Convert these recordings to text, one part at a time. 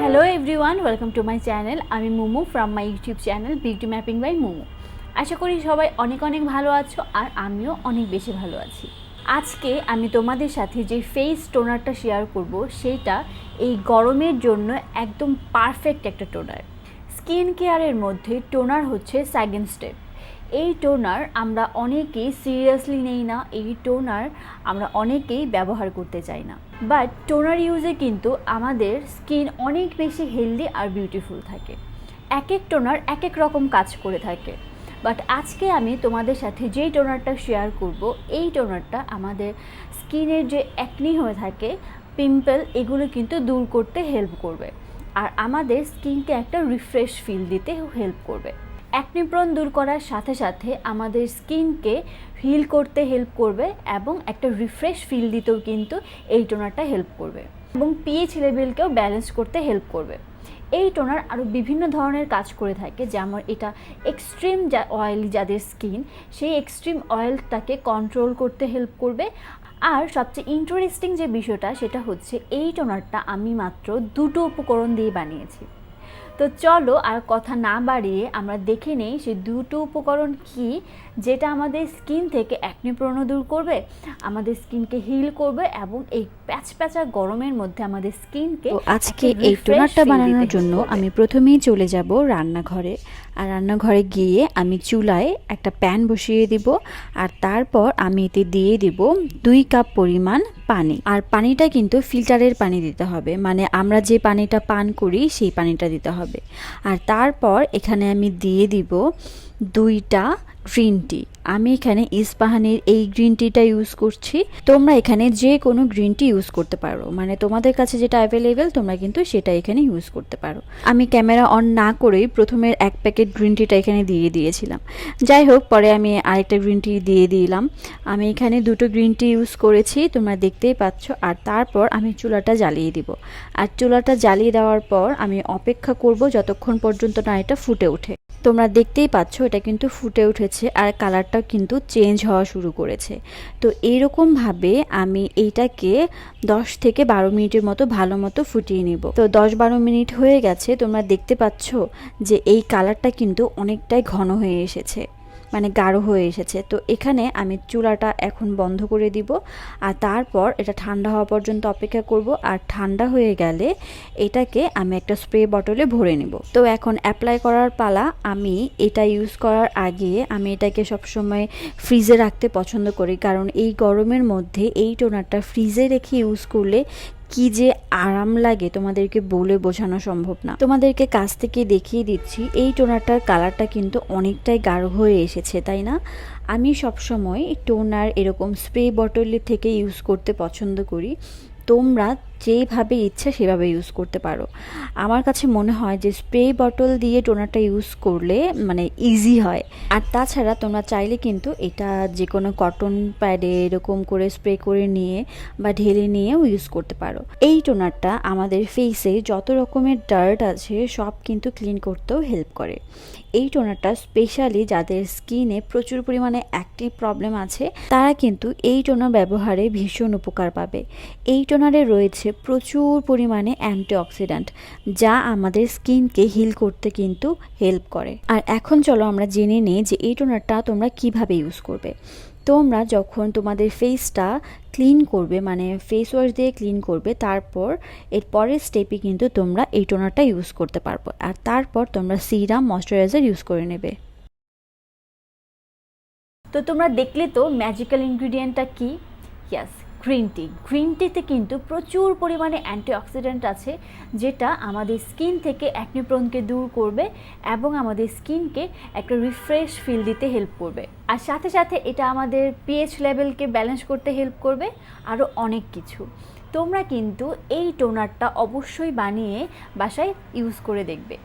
Hello everyone, welcome to my channel. আমি Momo from my YouTube channel beauty mapping by Momo. আশা করি সবাই অনেক অনেক ভালো আছো, আর আমিও অনেক বেশি ভালো আছি। আজকে আমি তোমাদের সাথে যে ফেস টোনারটা শেয়ার করব, সেইটা এই গরমের জন্য একদম পারফেক্ট একটা টোনার। স্কিন কেয়ারের মধ্যে টোনার হচ্ছে সেকেন্ড স্টেপ। এই টোনার আমরা অনেকেই সিরিয়াসলি নেই না, এই টোনার আমরা অনেকেই ব্যবহার করতে চাই না। বাট টোনার ইউজে কিন্তু আমাদের স্কিন অনেক বেশি হেলদি আর বিউটিফুল থাকে। এক এক টোনার এক এক রকম কাজ করে থাকে। বাট আজকে আমি তোমাদের সাথে যেই টোনারটা শেয়ার করব, এই টোনারটা আমাদের স্কিনের যে অ্যাকনি হয়ে থাকে, পিম্পল, এগুলো কিন্তু দূর করতে হেল্প করবে, আর আমাদের স্কিনকে একটা রিফ্রেশ ফিল দিতে হেল্প করবে। অ্যাকনি প্রোন দূর করার সাথে সাথে আমাদের স্কিনকে হিল করতে হেল্প করবে, এবং একটা রিফ্রেশ ফিল দিতেও কিন্তু এই টোনারটা হেল্প করবে, এবং পিএইচ লেভেলকেও ব্যালেন্স করতে হেল্প করবে। এই টোনার আরও বিভিন্ন ধরনের কাজ করে থাকে, যেমন এটা এক্সট্রিম অয়েলি যাদের স্কিন, সেই এক্সট্রিম অয়েলটাকে কন্ট্রোল করতে হেল্প করবে। আর সবচেয়ে ইন্টারেস্টিং যে বিষয়টা, সেটা হচ্ছে এই টোনারটা আমি মাত্র 2টো উপকরণ দিয়ে বানিয়েছি। তো চলো আর কথা না বাড়িয়ে আমরা দেখে নেই সেই 2টো উপকরণ কি, যেটা আমাদের স্কিন থেকে অ্যাকনি প্রোন দূর করবে, আমাদের স্কিনকে হিল করবে, এবং এই প্যাচপ্যাচা গরমের মধ্যে আমাদের স্কিনকে। আজকে এই টোনারটা বানানোর জন্য আমি প্রথমেই চলে যাব রান্নাঘরে। আর রান্নাঘরে গিয়ে আমি চুলায় একটা প্যান বসিয়ে দিব, আর তারপর আমি এতে দিয়ে দিব 2 কাপ পরিমাণ পানি। আর পানিটা কিন্তু ফিল্টারের পানি দিতে হবে, মানে আমরা যে পানিটা পান করি সেই পানিটা দিতে হবে। আর তারপর এখানে আমি দিয়ে দিব 2টা গ্রিন টি। আমি এখানে ইস্পাহানির এই গ্রিন টিটা ইউজ করছি। তোমরা এখানে যে কোনো গ্রিন টি ইউজ করতে পারো, মানে তোমাদের কাছে যেটা অ্যাভেলেবেল তোমরা কিন্তু সেটা এখানে ইউজ করতে পারো। আমি ক্যামেরা অন না করেই প্রথমে 1 প্যাকেট গ্রিন টিটা এখানে দিয়ে দিয়েছিলাম। যাই হোক, পরে আমি আরেকটা গ্রিন টি দিয়ে দিলাম। আমি এখানে 2টো গ্রিন টি ইউজ করেছি, তোমরা দেখতেই পাচ্ছ। আর তারপর আমি চুলাটা জ্বালিয়ে দিব। আর চুলাটা জ্বালিয়ে দেওয়ার পর আমি অপেক্ষা করব যতক্ষণ পর্যন্ত না এটা ফুটে ওঠে। তোমরা দেখতেই পাচ্ছ এটা কিন্তু ফুটে উঠেছে, আর কালারটাও কিন্তু চেঞ্জ হওয়া শুরু করেছে। তো এইরকমভাবে আমি এইটাকে 10 থেকে 12 মিনিটের মতো ভালো মতো ফুটিয়ে নিব। তো 10-12 মিনিট হয়ে গেছে, তোমরা দেখতে পাচ্ছ যে এই কালারটা কিন্তু অনেকটাই ঘন হয়ে এসেছে, মানে গাঢ় হয়ে এসেছে। তো এখানে আমি চুলাটা এখন বন্ধ করে দিব, আর তারপর এটা ঠান্ডা হওয়া পর্যন্ত অপেক্ষা করব। আর ঠান্ডা হয়ে গেলে এটাকে আমি একটা স্প্রে বটলে ভরে নেব। তো এখন অ্যাপ্লাই করার পালা। আমি এটা ইউজ করার আগে আমি এটাকে সবসময় ফ্রিজে রাখতে পছন্দ করি, কারণ এই গরমের মধ্যে এই টোনারটা ফ্রিজে রেখে ইউজ করলে কি যে আরাম লাগে তোমাদেরকে বলে বোঝানো সম্ভব না। তোমাদেরকে কাছ থেকে দেখিয়ে দিচ্ছি, এই টোনারটার কালারটা কিন্তু অনেকটাই গাঢ় হয়ে এসেছে, তাই না? আমি সবসময় টোনার এরকম স্প্রে বটলের থেকে ইউজ করতে পছন্দ করি। তোমরা যেভাবে ইচ্ছা সেভাবে ইউজ করতে পারো। আমার কাছে মনে হয় যে স্প্রে বটল দিয়ে টোনারটা ইউজ করলে মানে ইজি হয়। আর তাছাড়া তোমরা চাইলে কিন্তু এটা যে কোনো কটন প্যাডে এরকম করে স্প্রে করে নিয়ে বা ঢেলে নিয়েও ইউজ করতে পারো। এই টোনারটা আমাদের ফেসে যত রকমের ডার্ট আছে সব কিন্তু ক্লিন করতেও হেল্প করে। এই টোনারটা স্পেশালি যাদের স্কিনে প্রচুর পরিমাণে অ্যাক্টিভ প্রবলেম আছে, তারা কিন্তু এই টোনার ব্যবহারে ভীষণ উপকার পাবে। এই টোনারে রয়েছে প্রচুর পরিমাণে অ্যান্টিঅক্সিডেন্ট, যা আমাদের স্কিনকে হিল করতে কিন্তু হেল্প করে। আর এখন চলো আমরা জেনে নিই যে এই টোনারটা তোমরা কিভাবে ইউজ করবে। তোমরা যখন তোমাদের ফেসটা ক্লিন করবে, মানে ফেস ওয়াশ দিয়ে ক্লিন করবে, তারপর এর পরের স্টেপে কিন্তু তোমরা এই টোনারটা ইউজ করতে পারবো। আর তারপর তোমরা সিরাম ময়শ্চারাইজার ইউজ করে নেবে। তো তোমরা দেখলে তো ম্যাজিক্যাল ইনগ্রিডিয়েন্টটা কি? ইয়াস, গ্রিন টি। গ্রিন টিতে কিন্তু প্রচুর পরিমাণে অ্যান্টিঅক্সিডেন্ট আছে, যেটা আমাদের স্কিন থেকে অ্যাকনি প্রোনকে দূর করবে, এবং আমাদের স্কিনকে একটা রিফ্রেশ ফিল দিতে হেল্প করবে। আর সাথে সাথে এটা আমাদের পিএইচ লেভেলকে ব্যালেন্স করতে হেল্প করবে, আরও অনেক কিছু। তোমরা কিন্তু এই টোনারটা অবশ্যই বানিয়ে বাসায় ইউজ করে দেখবে।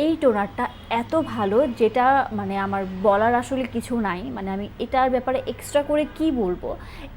এই টোনারটা এত ভালো, যেটা মানে আমার বলার আসলে কিছু নাই, মানে আমি এটার ব্যাপারে এক্সট্রা করে কি বলবো।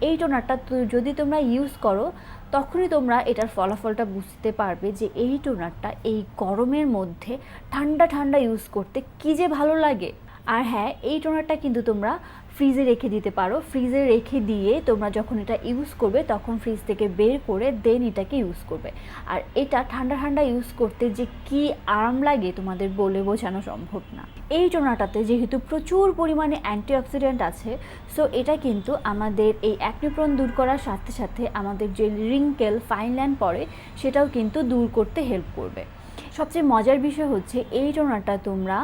এই টোনারটা যদি তোমরা ইউজ করো, তখনই তোমরা এটার ফলাফলটা বুঝতে পারবে যে এই টোনারটা এই গরমের মধ্যে ঠান্ডা ঠান্ডা ইউজ করতে কী যে ভালো লাগে। আর হ্যাঁ, এই টোনারটা কিন্তু তোমরা ফ্রিজে রেখে দিতে পারো। ফ্রিজে রেখে দিয়ে তোমরা যখন এটা ইউজ করবে তখন ফ্রিজ থেকে বের করে দেন এটাকে ইউজ করবে। আর এটা ঠান্ডা ঠান্ডা ইউজ করতে যে কি আরাম লাগে তোমাদের বলে বোঝানো সম্ভব না। এই টোনারটাতে যেহেতু প্রচুর পরিমাণে অ্যান্টিঅক্সিডেন্ট আছে, সো এটা কিন্তু আমাদের এই অ্যাকনে প্রোন দূর করার সাথে সাথে আমাদের যে রিঙ্কেল ফাইন লাইন পড়ে সেটাও কিন্তু দূর করতে হেল্প করবে। সবচেয়ে মজার বিষয় হচ্ছে এই টোনারটা তোমরা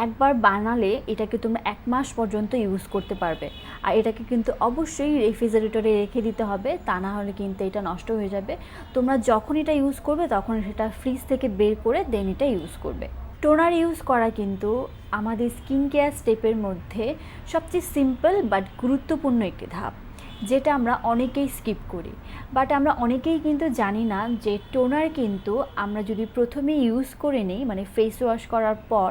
একবার বানালে এটাকে তোমরা 1 মাস পর্যন্ত ইউজ করতে পারবে। আর এটাকে কিন্তু অবশ্যই রেফ্রিজারেটরে রেখে দিতে হবে, তা না হলে কিন্তু এটা নষ্ট হয়ে যাবে। তোমরা যখন এটা ইউজ করবে তখন সেটা ফ্রিজ থেকে বের করে দেন এটা ইউজ করবে। টোনার ইউজ করা কিন্তু আমাদের স্কিন কেয়ার স্টেপের মধ্যে সবচেয়ে সিম্পল বাট গুরুত্বপূর্ণ একটি ধাপ, যেটা আমরা অনেকেই স্কিপ করি। বাট আমরা অনেকেই কিন্তু জানি না যে টোনার কিন্তু আমরা যদি প্রথমে ইউজ করে নিই, মানে ফেস ওয়াশ করার পর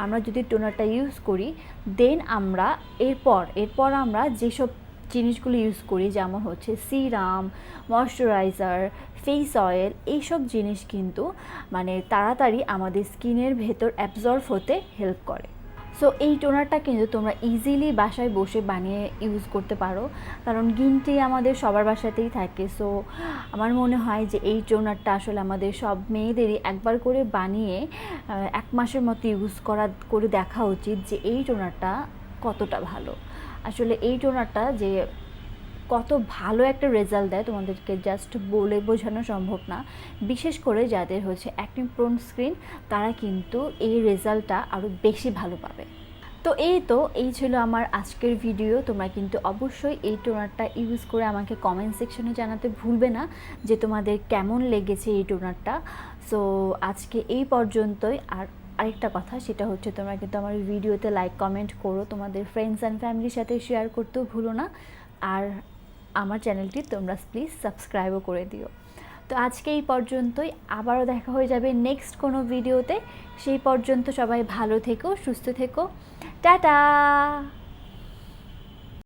আমরা যদি টোনারটা ইউজ করি, দেন আমরা এরপর আমরা যেসব জিনিসগুলো ইউজ করি, যেমন হচ্ছে সিরাম, ময়শ্চারাইজার, ফেস অয়েল, এইসব জিনিস কিন্তু মানে তাড়াতাড়ি আমাদের স্কিনের ভেতর অ্যাবজর্ব হতে হেল্প করে। সো এই টোনারটা কিন্তু তোমরা ইজিলি বাসায় বসে বানিয়ে ইউজ করতে পারো, কারণ গ্রিন টি আমাদের সবার বাসাতেই থাকে। সো আমার মনে হয় যে এই টোনারটা আসলে আমাদের সব মেয়েদেরই একবার করে বানিয়ে 1 মাসের মতো ইউজ করে দেখা উচিত যে এই টোনারটা কতটা ভালো। আসলে এই টোনারটা যে কত ভালো একটা রেজাল্ট দেয় তোমাদেরকে জাস্ট বলে বোঝানো সম্ভব না। বিশেষ করে যাদের হচ্ছে অ্যাকনে প্রোন স্কিন, তারা কিন্তু এই রেজাল্টটা আরও বেশি ভালো পাবে। তো এই ছিল আমার আজকের ভিডিও। তোমরা কিন্তু অবশ্যই এই টোনারটা ইউজ করে আমাকে কমেন্ট সেকশনে জানাতে ভুলবে না যে তোমাদের কেমন লেগেছে এই টোনারটা। সো আজকে এই পর্যন্তই। আর আরেকটা কথা, সেটা হচ্ছে তোমরা কিন্তু আমার ভিডিওতে লাইক কমেন্ট করো, তোমাদের ফ্রেন্ডস অ্যান্ড ফ্যামিলির সাথে শেয়ার করতেও ভুলো না। আর আমার চ্যানেলটি তোমরা প্লিজ সাবস্ক্রাইবও করে দিও। তো আজকে এই পর্যন্তই, আবারও দেখা হয়ে যাবে নেক্সট কোনো ভিডিওতে। সেই পর্যন্ত সবাই ভালো থেকো, সুস্থ থেকো, টাটা।